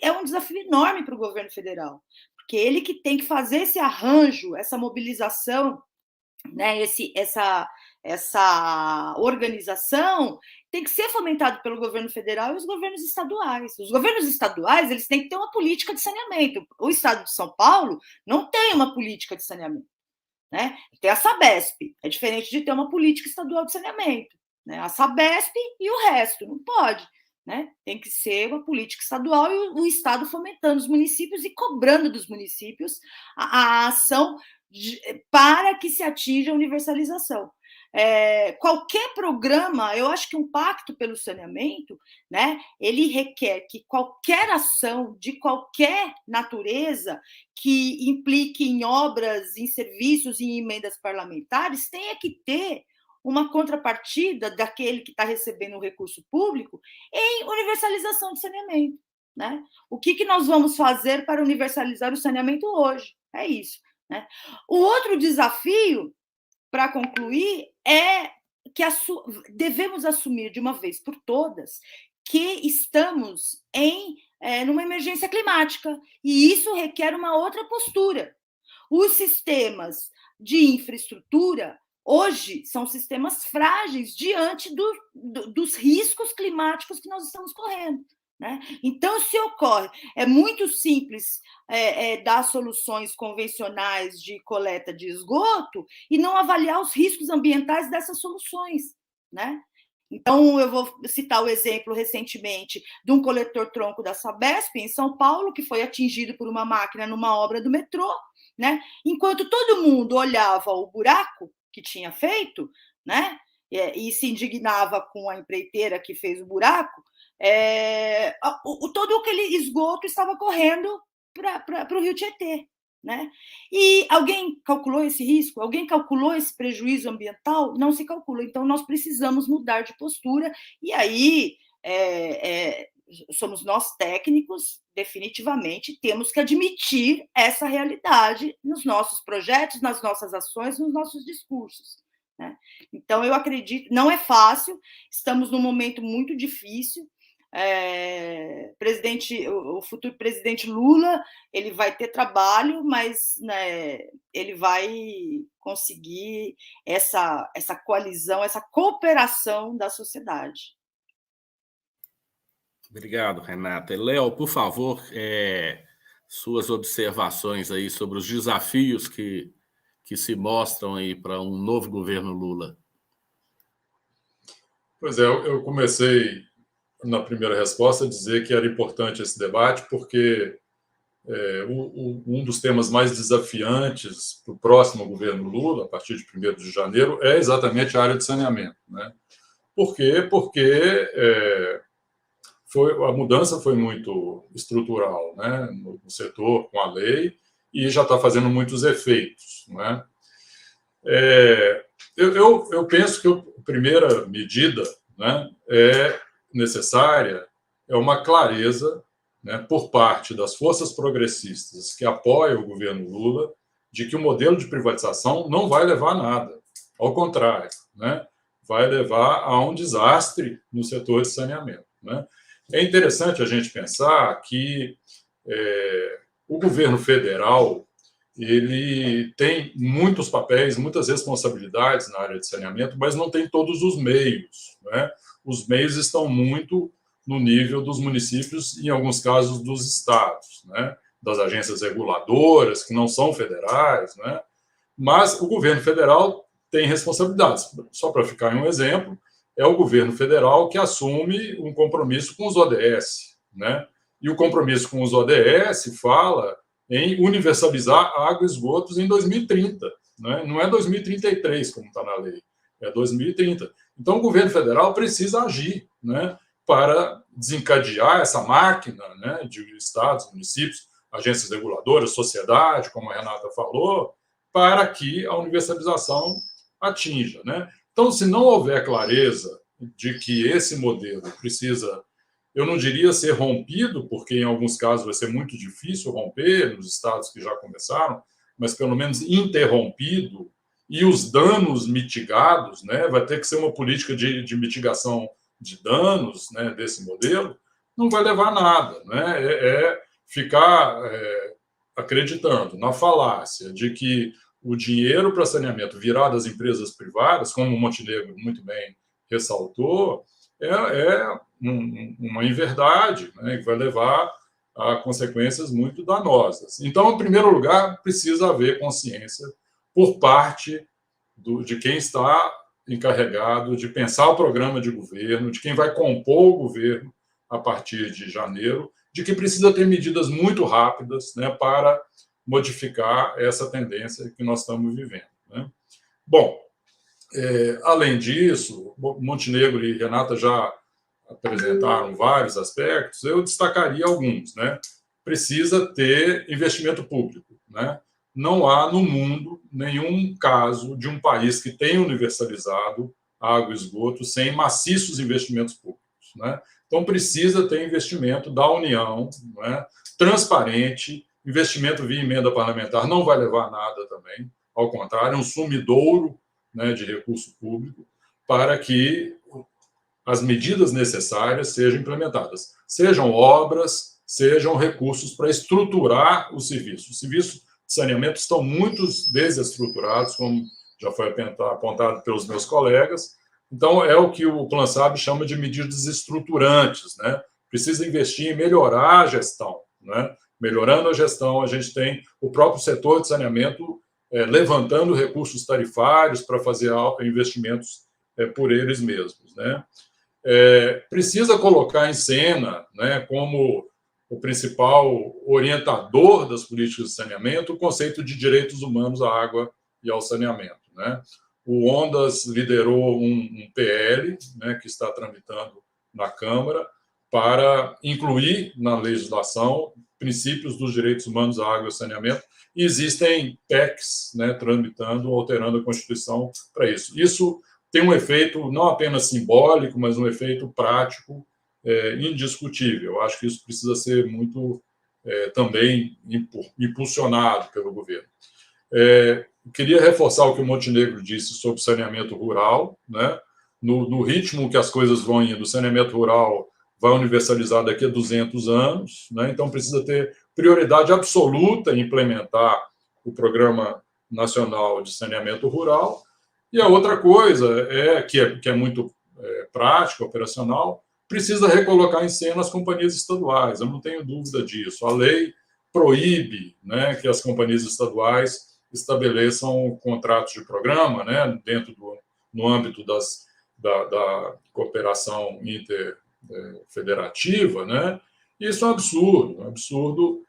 é um desafio enorme para o governo federal, porque ele que tem que fazer esse arranjo, essa mobilização, né, essa organização tem que ser fomentado pelo governo federal e os governos estaduais. Os governos estaduais, eles têm que ter uma política de saneamento. O estado de São Paulo não tem uma política de saneamento, né? Tem a Sabesp, é diferente de ter uma política estadual de saneamento, né? A Sabesp e o resto, não pode, né? Tem que ser uma política estadual e o estado fomentando os municípios e cobrando dos municípios a ação para que se atinja a universalização. Qualquer programa, eu acho que um pacto pelo saneamento, né, ele requer que qualquer ação de qualquer natureza que implique em obras, em serviços e em emendas parlamentares tenha que ter uma contrapartida daquele que está recebendo o recurso público em universalização de saneamento, né? O que nós vamos fazer para universalizar o saneamento hoje? É isso, né? O outro desafio, para concluir, é que devemos assumir de uma vez por todas que estamos numa emergência climática, e isso requer uma outra postura. Os sistemas de infraestrutura, hoje, são sistemas frágeis diante dos riscos climáticos que nós estamos correndo, né? Então, se ocorre, é muito simples dar soluções convencionais de coleta de esgoto e não avaliar os riscos ambientais dessas soluções, né? Então, eu vou citar o exemplo recentemente de um coletor-tronco da Sabesp, em São Paulo, que foi atingido por uma máquina numa obra do metrô, né? Enquanto todo mundo olhava o buraco, que tinha feito, né? E se indignava com a empreiteira que fez o buraco, todo aquele esgoto estava correndo para o Rio Tietê. Né? E alguém calculou esse risco? Alguém calculou esse prejuízo ambiental? Não se calcula. Então, nós precisamos mudar de postura. E aí, somos nós técnicos, definitivamente, temos que admitir essa realidade nos nossos projetos, nas nossas ações, nos nossos discursos. Né? Então, eu acredito, não é fácil, estamos num momento muito difícil. O futuro presidente Lula, ele vai ter trabalho, mas, né, ele vai conseguir essa coalizão, essa cooperação da sociedade. Obrigado, Renata. Léo, por favor, suas observações aí sobre os desafios que se mostram aí para um novo governo Lula. Pois é, eu comecei na primeira resposta a dizer que era importante esse debate porque um dos temas mais desafiantes para o próximo governo Lula, a partir de 1º de janeiro, é exatamente a área de saneamento. Né? Por quê? Porque a mudança foi muito estrutural, né, no setor, com a lei, e já está fazendo muitos efeitos. Né? Eu penso que a primeira medida, né, necessária é uma clareza, né, por parte das forças progressistas que apoiam o governo Lula de que o modelo de privatização não vai levar a nada. Ao contrário, né, vai levar a um desastre no setor de saneamento. Né? É interessante a gente pensar que o governo federal ele tem muitos papéis, muitas responsabilidades na área de saneamento, mas não tem todos os meios. Né? Os meios estão muito no nível dos municípios e, em alguns casos, dos estados, né? Das agências reguladoras, que não são federais. Né? Mas o governo federal tem responsabilidades. Só para ficar em um exemplo, é o governo federal que assume um compromisso com os ODS. Né? E o compromisso com os ODS fala em universalizar água e esgotos em 2030. Né? Não é 2033, como está na lei, é 2030. Então, o governo federal precisa agir, né, para desencadear essa máquina, né, de estados, municípios, agências reguladoras, sociedade, como a Renata falou, para que a universalização atinja. Né? Então, se não houver clareza de que esse modelo precisa, eu não diria ser rompido, porque em alguns casos vai ser muito difícil romper, nos estados que já começaram, mas pelo menos interrompido, e os danos mitigados, né, vai ter que ser uma política de mitigação de danos, né, desse modelo, não vai levar a nada. Né? Ficar acreditando na falácia de que o dinheiro para saneamento virá das empresas privadas, como o Montenegro muito bem ressaltou, uma inverdade, né, que vai levar a consequências muito danosas. Então, em primeiro lugar, precisa haver consciência por parte de quem está encarregado de pensar o programa de governo, de quem vai compor o governo a partir de janeiro, de que precisa ter medidas muito rápidas, né, para modificar essa tendência que nós estamos vivendo. Né? Bom, além disso, Montenegro e Renata já apresentaram vários aspectos, eu destacaria alguns. Né? Precisa ter investimento público. Né? Não há no mundo nenhum caso de um país que tenha universalizado água e esgoto sem maciços investimentos públicos. Né? Então, precisa ter investimento da União, né? Transparente, investimento via emenda parlamentar não vai levar a nada também, ao contrário, é um sumidouro, né, de recurso público para que as medidas necessárias sejam implementadas, sejam obras, sejam recursos para estruturar o serviço. Os serviços de saneamento estão muito desestruturados, como já foi apontado pelos meus colegas. Então, é o que o Plan SAB chama de medidas estruturantes. Né? Precisa investir em melhorar a gestão. Né? Melhorando a gestão, a gente tem o próprio setor de saneamento levantando recursos tarifários para fazer investimentos por eles mesmos. Né? Precisa colocar em cena, né, como o principal orientador das políticas de saneamento, o conceito de direitos humanos à água e ao saneamento. Né? o Ondas liderou um PL, né, que está tramitando na Câmara, para incluir na legislação princípios dos direitos humanos à água e ao saneamento, e existem PECs, né, tramitando, alterando a Constituição para isso. Isso tem um efeito não apenas simbólico, mas um efeito prático indiscutível. Eu acho que isso precisa ser muito também impulsionado pelo governo. Queria reforçar o que o Montenegro disse sobre saneamento rural, né? No ritmo que as coisas vão indo, o saneamento rural vai universalizar daqui a 200 anos, né? Então precisa ter prioridade absoluta em implementar o Programa Nacional de Saneamento Rural. E a outra coisa que é muito prática, operacional, precisa recolocar em cena as companhias estaduais, eu não tenho dúvida disso. A lei proíbe, né, que as companhias estaduais estabeleçam contratos de programa, né, no âmbito da cooperação interfederativa, né? Isso é um absurdo,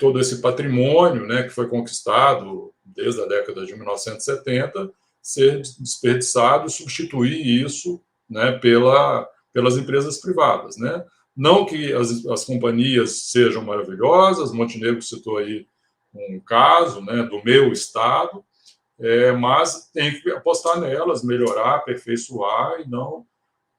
todo esse patrimônio, né, que foi conquistado desde a década de 1970 ser desperdiçado e substituir isso, né, pelas empresas privadas, né? Não que as companhias sejam maravilhosas, Montenegro citou aí um caso, né, do meu estado, mas tem que apostar nelas, melhorar, aperfeiçoar e não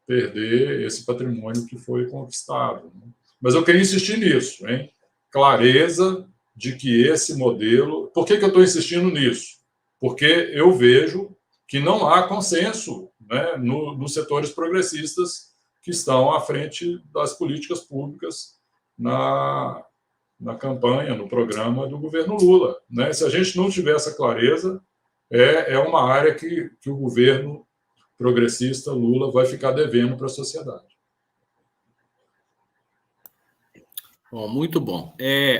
perder esse patrimônio que foi conquistado, né? Mas eu queria insistir nisso, hein? Clareza de que esse modelo... Por que eu estou insistindo nisso? Porque eu vejo que não há consenso, né, nos setores progressistas que estão à frente das políticas públicas na campanha, no programa do governo Lula, né? Se a gente não tiver essa clareza, é uma área que o governo progressista Lula vai ficar devendo para a sociedade. Bom, muito bom.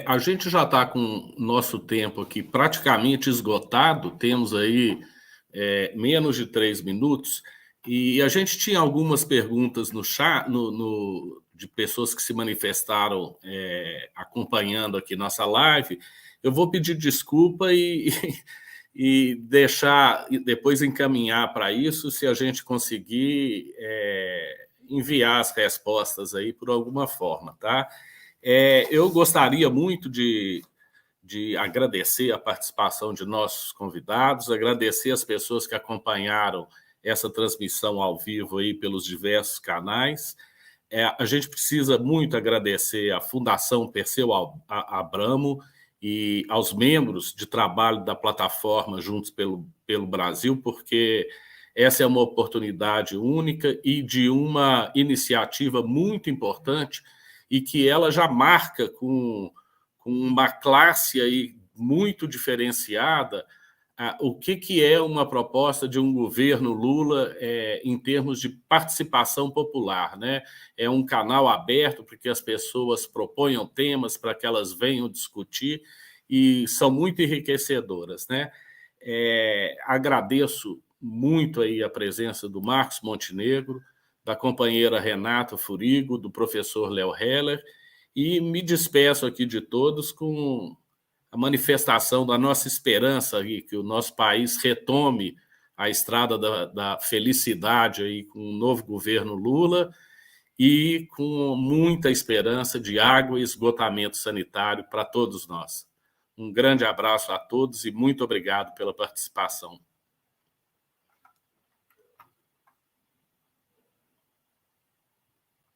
A gente já está com nosso tempo aqui praticamente esgotado, temos aí menos de 3 minutos, e a gente tinha algumas perguntas no chat, de pessoas que se manifestaram acompanhando aqui nossa live. Eu vou pedir desculpa e deixar, depois encaminhar para isso, se a gente conseguir enviar as respostas aí por alguma forma, tá? Eu gostaria muito de agradecer a participação de nossos convidados, agradecer as pessoas que acompanharam essa transmissão ao vivo aí pelos diversos canais. A gente precisa muito agradecer à Fundação Perseu Abramo e aos membros de trabalho da plataforma Juntos pelo Brasil, porque essa é uma oportunidade única e de uma iniciativa muito importante e que ela já marca com uma classe aí muito diferenciada o que é uma proposta de um governo Lula em termos de participação popular, né? É um canal aberto para que as pessoas proponham temas, para que elas venham discutir, e são muito enriquecedoras, né? Agradeço muito aí a presença do Marcos Montenegro, da companheira Renata Furigo, do professor Léo Heller, e me despeço aqui de todos com a manifestação da nossa esperança aí, que o nosso país retome a estrada da felicidade aí com o novo governo Lula e com muita esperança de água e esgotamento sanitário para todos nós. Um grande abraço a todos e muito obrigado pela participação.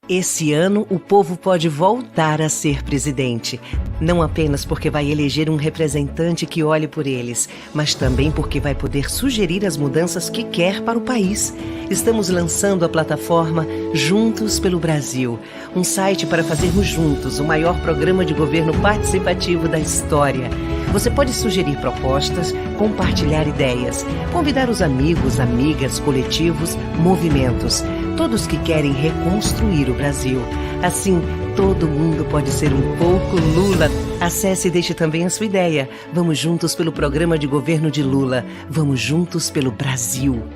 Esse ano, o povo pode voltar a ser presidente. Não apenas porque vai eleger um representante que olhe por eles, mas também porque vai poder sugerir as mudanças que quer para o país. Estamos lançando a plataforma Juntos pelo Brasil, um site para fazermos juntos o maior programa de governo participativo da história. Você pode sugerir propostas, compartilhar ideias, convidar os amigos, amigas, coletivos, movimentos, todos que querem reconstruir o Brasil. Assim, todo mundo pode ser um pouco Lula. Acesse e deixe também a sua ideia. Vamos juntos pelo programa de governo de Lula. Vamos juntos pelo Brasil.